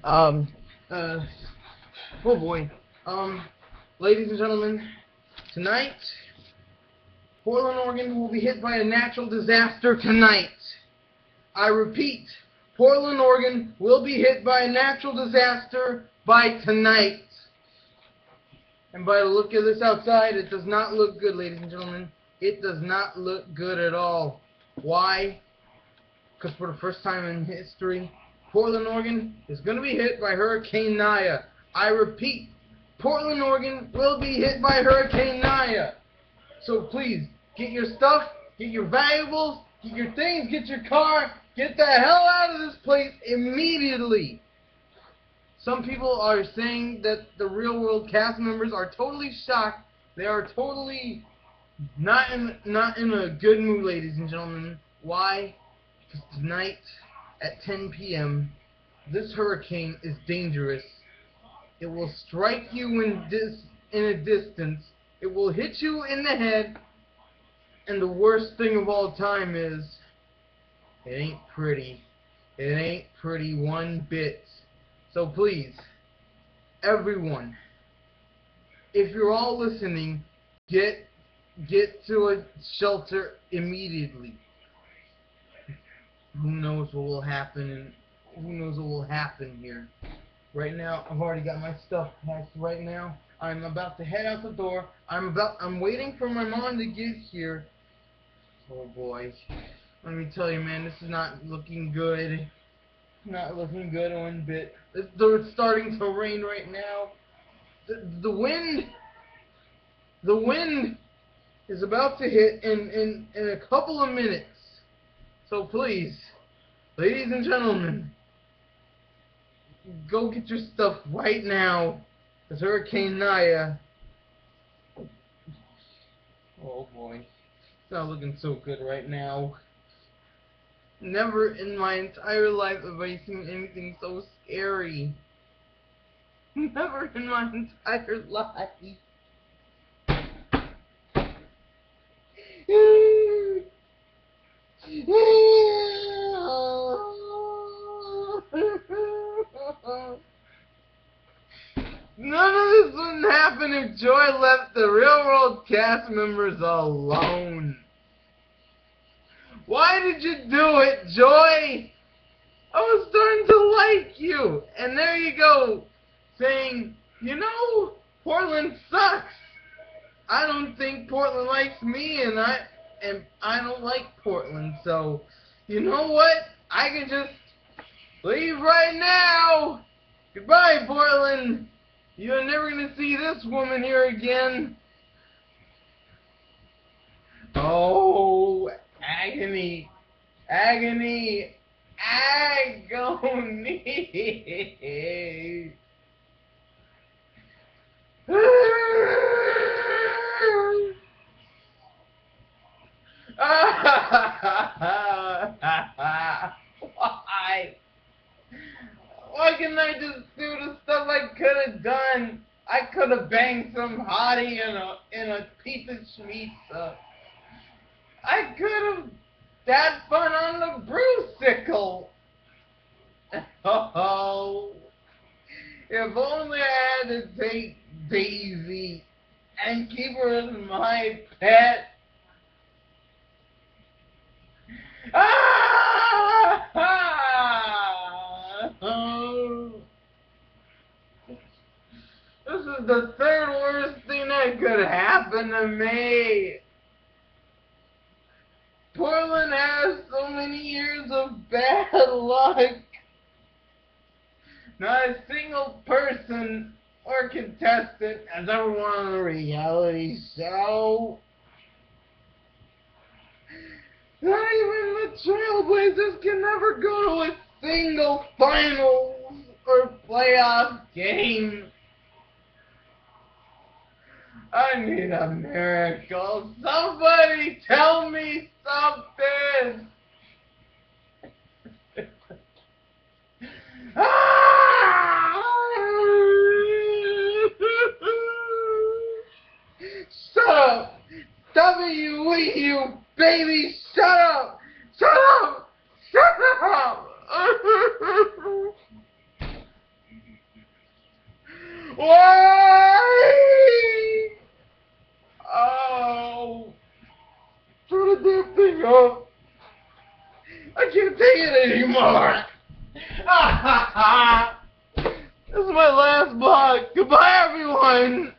Um, uh, oh boy. Ladies and gentlemen, tonight, Portland, Oregon will be hit by a natural disaster tonight. I repeat, Portland, Oregon will be hit by a natural disaster by tonight. And by the look of this outside, it does not look good, ladies and gentlemen. It does not look good at all. Why? Because for the first time in history, Portland, Oregon is going to be hit by Hurricane Naya. I repeat, Portland, Oregon will be hit by Hurricane Naya. So please, get your stuff, get your valuables, get your things, get your car, get the hell out of this place immediately. Some people are saying that the Real World cast members are totally shocked. They are totally not in a good mood, ladies and gentlemen. Why? Because tonight at 10 p.m. this hurricane is dangerous. It will strike you in a distance. It will hit you in the head. And the worst thing of all time is, it ain't pretty. It ain't pretty one bit. So please, everyone, if you're all listening, get to a shelter immediately. Who knows what will happen, and who knows what will happen here. Right now, I've already got my stuff packed. Right now, I'm about to head out the door. I'm waiting for my mom to get here. Oh boy, let me tell you, man, this is not looking good. Not looking good one bit. It's starting to rain right now. The wind is about to hit in a couple of minutes. So please, ladies and gentlemen, go get your stuff right now. It's Hurricane Naya. Oh boy, it's not looking so good right now. Never in my entire life have I seen anything so scary. Never in my entire life. None of this wouldn't happen if Joy left the Real World cast members alone. Why did you do it, Joy? I was starting to like you. And there you go, saying, you know, Portland sucks. I don't think Portland likes me, and I don't like Portland. So, you know what? I can just leave right now. Goodbye, Portland. You're never going to see this woman here again. Oh, agony, agony, agony. Why? Why couldn't I just do the stuff I could have done? I could have banged some hottie in a piece of schmizza. I could have had fun on the brucicle. Oh, if only I had to take Daisy and keep her as my pet. Oh. This is the third worst thing that could happen to me. Portland has so many years of bad luck. Not a single person or contestant has ever won a reality show. Not even the Trailblazers can never go to a single finals or playoff game. I need a miracle. Somebody tell me something. Shut up! W-E-U, baby! Shut up! Shut up! Shut up! Why? Oh. Turn the damn thing off. I can't take it anymore. This is my last block. Goodbye, everyone.